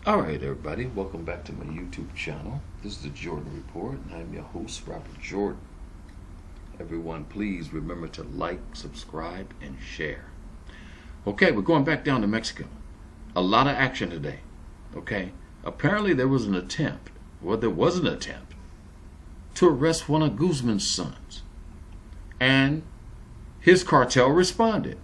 Alright everybody, welcome back to my YouTube channel. This is the Jordan Report, and I'm your host, Robert Jordan. Everyone, please remember to like, subscribe, and share. Okay, we're going back down to Mexico. A lot of action today. Okay, apparently there was an attempt, to arrest one of Guzman's sons. And his cartel responded.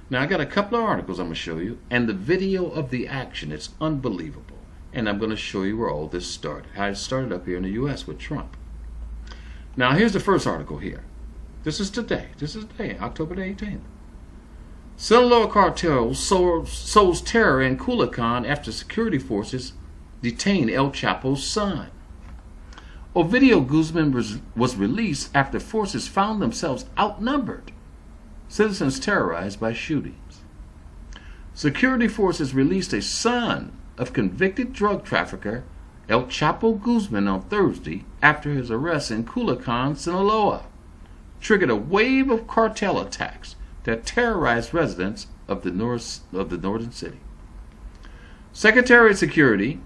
Now, I got a couple of articles I'm going to show you, and the video of the action. It's unbelievable. And I'm going to show you where all this started, how it started up here in the U.S. with Trump. Now, here's the first article here. This is today, October the 18th. Sinaloa cartel sows terror in Culiacan after security forces detain El Chapo's son. Ovidio Guzman was released after forces found themselves outnumbered. Citizens terrorized by shootings. Security forces released a son of convicted drug trafficker El Chapo Guzman on Thursday after his arrest in Culiacan, Sinaloa, triggered a wave of cartel attacks that terrorized residents of the northern city. Security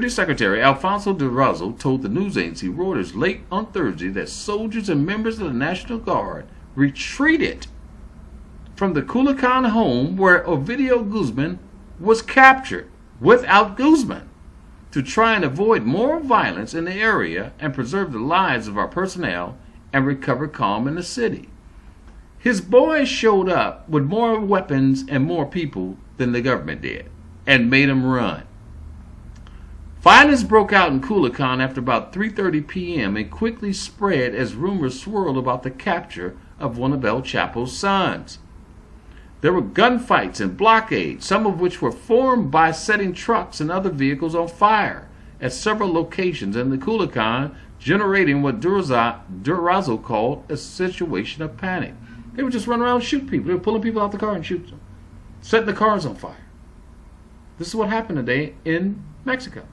Secretary Alfonso Durazo told the news agency Reuters late on Thursday that soldiers and members of the National Guard retreated from the Culiacan home where Ovidio Guzman was captured without Guzman to try and avoid more violence in the area and preserve the lives of our personnel and recover calm in the city. His boys showed up with more weapons and more people than the government did and made them run. Violence broke out in Culiacan after about 3:30 p.m. and quickly spread as rumors swirled about the capture of one of El Chapo's sons. There were gunfights and blockades, some of which were formed by setting trucks and other vehicles on fire at several locations in the Culiacan, generating what Durazo called a situation of panic. They would just run around and shoot people. They were pulling people out the car and shoot them, setting the cars on fire. This is what happened today in Mexico.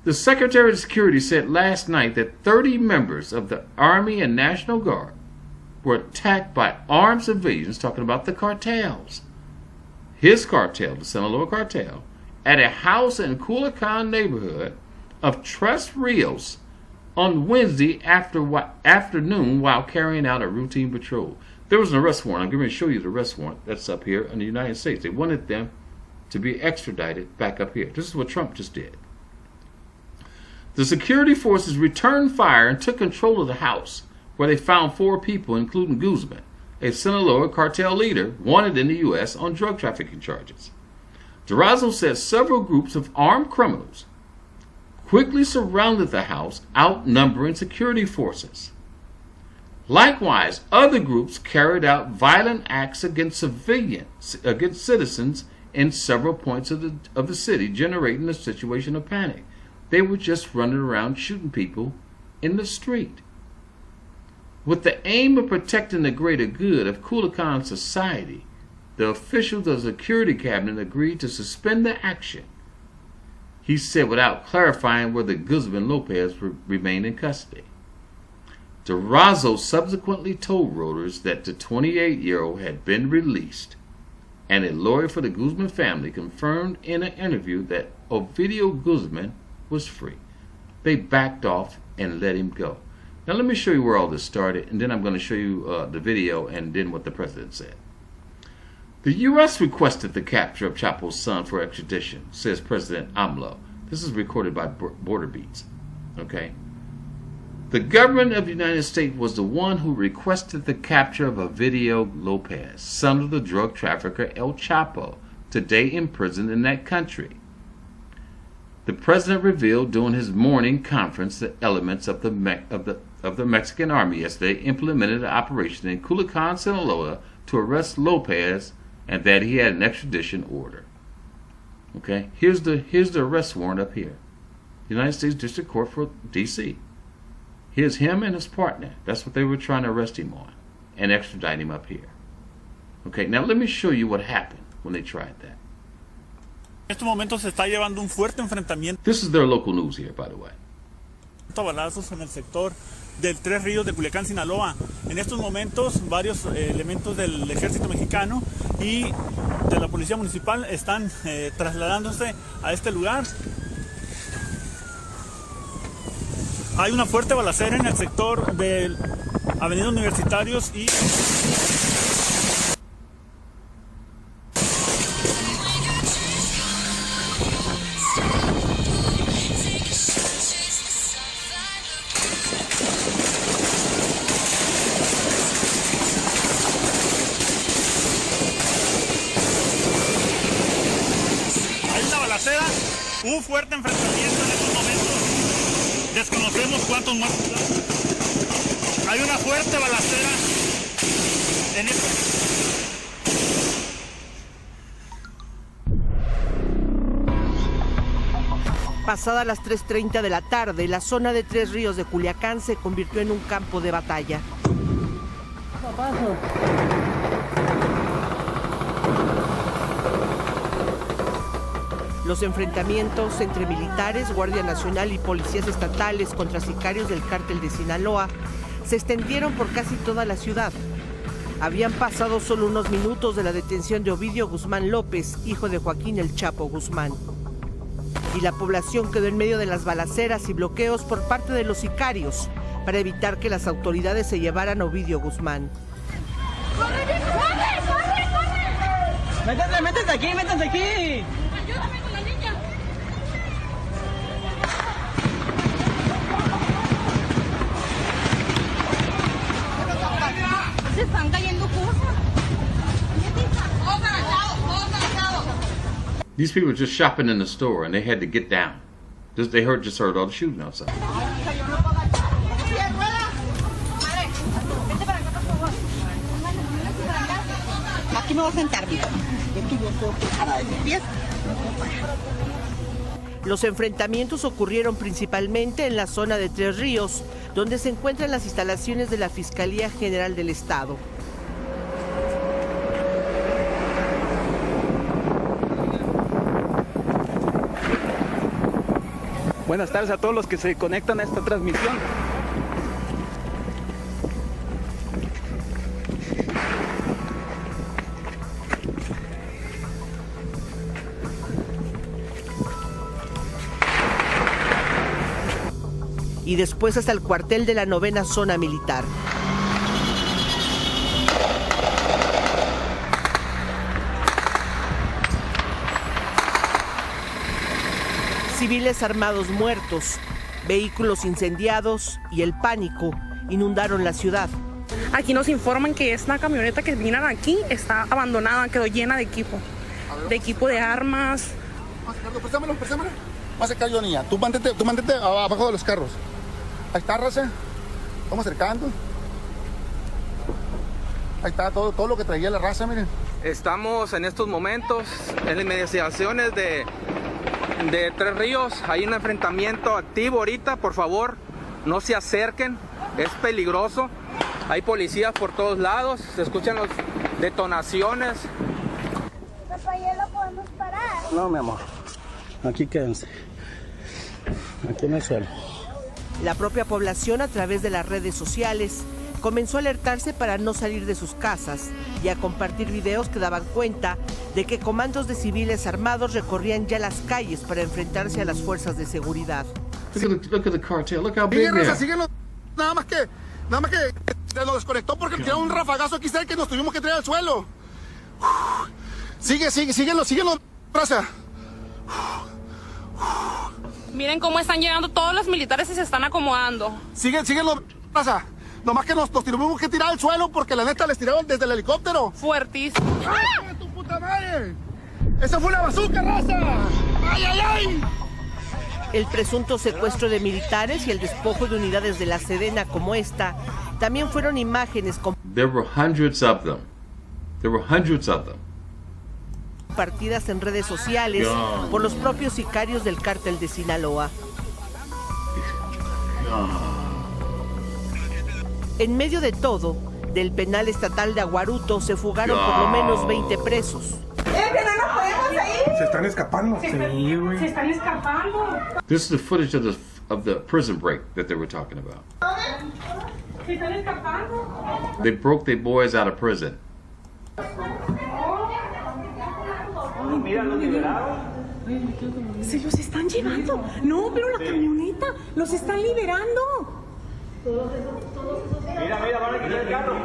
The Secretary of Security said last night that 30 members of the Army and National Guard were attacked by armed civilians, talking about the cartels. His cartel, the Sinaloa cartel, at a house in Culiacan neighborhood of Tres Rios on Wednesday afternoon while carrying out a routine patrol. There was an arrest warrant. I'm going to show you the arrest warrant that's up here in the United States. They wanted them to be extradited back up here. This is what Trump just did. The security forces returned fire and took control of the house, where they found 4 people, including Guzman, a Sinaloa cartel leader wanted in the U.S. on drug trafficking charges. Durazo says several groups of armed criminals quickly surrounded the house, outnumbering security forces. Likewise, other groups carried out violent acts against citizens in several points of the city, generating a situation of panic. They were just running around shooting people in the street. With the aim of protecting the greater good of Culiacan society, the officials of the security cabinet agreed to suspend the action, he said, without clarifying whether Guzman Lopez remained in custody. Durazo subsequently told Reuters that the 28-year-old had been released, and a lawyer for the Guzman family confirmed in an interview that Ovidio Guzman was free. They backed off and let him go. Now let me show you where all this started, and then I'm going to show you the video and then what the president said. The U.S. requested the capture of Chapo's son for extradition, says President AMLO. This is recorded by Border Beats. Okay. The government of the United States was the one who requested the capture of Ovidio Lopez, son of the drug trafficker El Chapo, today imprisoned in that country. The president revealed during his morning conference that elements of the Mexican army yesterday implemented an operation in Culiacan, Sinaloa, to arrest Lopez, and that he had an extradition order. Okay, here's the arrest warrant up here. United States District Court for D.C. Here's him and his partner. That's what they were trying to arrest him on and extradite him up here. Okay, now let me show you what happened when they tried that. En estos momentos se está llevando un fuerte enfrentamiento. This is their local news here, by the way. Balazos en el sector del Tres Ríos de Culiacán, Sinaloa. En estos momentos varios elementos del ejército mexicano y de la Policía Municipal están trasladándose a este lugar. Hay una fuerte balacera en el sector de Avenida Universitarios y... Hubo un fuerte enfrentamiento en estos momentos. Desconocemos cuántos muertos hay. Hay una fuerte balacera en Pasada las 3:30 de la tarde, la zona de Tres Ríos de Culiacán se convirtió en un campo de batalla. Los enfrentamientos entre militares, Guardia Nacional y policías estatales contra sicarios del cártel de Sinaloa se extendieron por casi toda la ciudad. Habían pasado solo unos minutos de la detención de Ovidio Guzman Lopez, hijo de Joaquín el Chapo Guzmán. Y la población quedó en medio de las balaceras y bloqueos por parte de los sicarios para evitar que las autoridades se llevaran a Ovidio Guzmán. ¡Corre, corre, corre, corre! ¡Métanse aquí, métanse aquí! ¡Ayúdame con la niña! Se están cayendo cosas. These people were just shopping in the store and they had to get down. They just heard all the shooting outside. Aquí me voy a sentar, mira. Los enfrentamientos ocurrieron principalmente en la zona de Tres Ríos, donde se encuentran las instalaciones de la Fiscalía General del Estado. Buenas tardes a todos los que se conectan a esta transmisión. Y después hasta el cuartel de la 9ª Zona Militar. Civiles armados muertos, vehículos incendiados y el pánico inundaron la ciudad. Aquí nos informan que esta camioneta que vinieron aquí está abandonada, quedó llena de equipo de armas. Préstamelo. Va a sacar yo, niña. Tú mantente abajo de los carros. Ahí está, raza. Estamos acercando. Ahí está todo lo que traía la raza, miren. Estamos en estos momentos en las inmediaciones de Tres Ríos. Hay un enfrentamiento activo ahorita. Por favor, no se acerquen. Es peligroso. Hay policías por todos lados. Se escuchan las detonaciones. Papá, ¿ya lo podemos parar? No, mi amor. Aquí quédense. Aquí en el suelo. La propia población, a través de las redes sociales, comenzó a alertarse para no salir de sus casas y a compartir videos que daban cuenta de que comandos de civiles armados recorrían ya las calles para enfrentarse a las fuerzas de seguridad. Look at the cartel. Look how big they are. Síguenos. Nada más que se nos desconectó porque tiraron un rafagazo aquí cerca que nos tuvimos que tirar al suelo. Síguenos, raza. Miren cómo están llegando todos los militares y se están acomodando. Síguenos, raza. Nomás que nos tuvimos que tirar al suelo porque la neta les tiraron desde el helicóptero. Fuertísimo. ¡Ah! ¡Tu puta madre! ¡Esa fue una bazooka, raza! ¡Ay, ay, ay! El presunto secuestro de militares y el despojo de unidades de la Sedena como esta también fueron imágenes There were hundreds of them. compartidas en redes sociales por los propios sicarios del cártel de Sinaloa. En medio de todo, del penal estatal de Aguaruto se fugaron por lo menos 20 presos. Se están escapando. Se están escapando. This is the footage of the prison break that they were talking about. Se están escapando. They broke their boys out of prison. Mira, los liberaron. Se los están llevando. No, pero la camioneta, los están liberando. Mira, van a quitar el carro.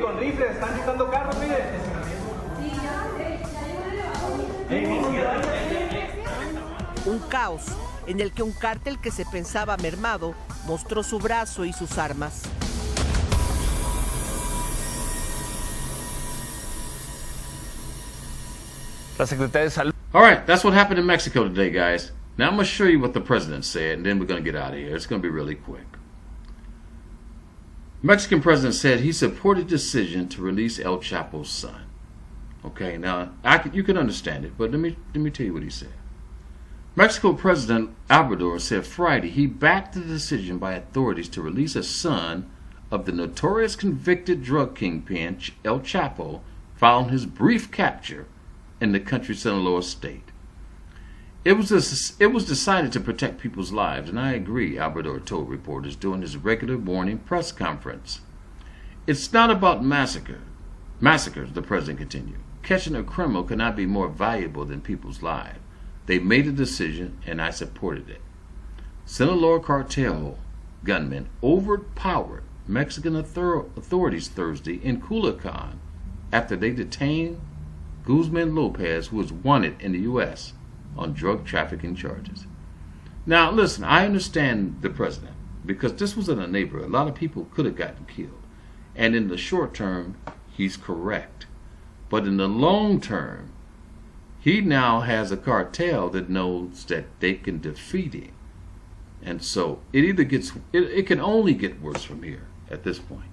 Con rifles, están quitando carros, mire. Un caos en el que un cártel que se pensaba mermado mostró su brazo y sus armas. La Secretaría de Salud. All right, that's what happened in Mexico today, guys. Now I'm going to show you what the president said, and then we're going to get out of here. It's going to be really quick. Mexican president said he supported decision to release El Chapo's son. Okay, now you can understand it, but let me tell you what he said. Mexico President Obrador said Friday he backed the decision by authorities to release a son of the notorious convicted drug kingpin El Chapo following his brief capture in the country's Sinaloa state. It was decided to protect people's lives, and I agree, Obrador told reporters during his regular morning press conference. It's not about massacres, the president continued. Catching a criminal cannot be more valuable than people's lives. They made a decision, and I supported it. Sinaloa cartel gunmen overpowered Mexican authorities Thursday in Culiacan after they detained Guzman Lopez, who was wanted in the U.S. on drug trafficking charges. Now, listen, I understand the president, because this was in a neighborhood. A lot of people could have gotten killed. And in the short term, he's correct. But in the long term, he now has a cartel that knows that they can defeat him. And so it can only get worse from here at this point.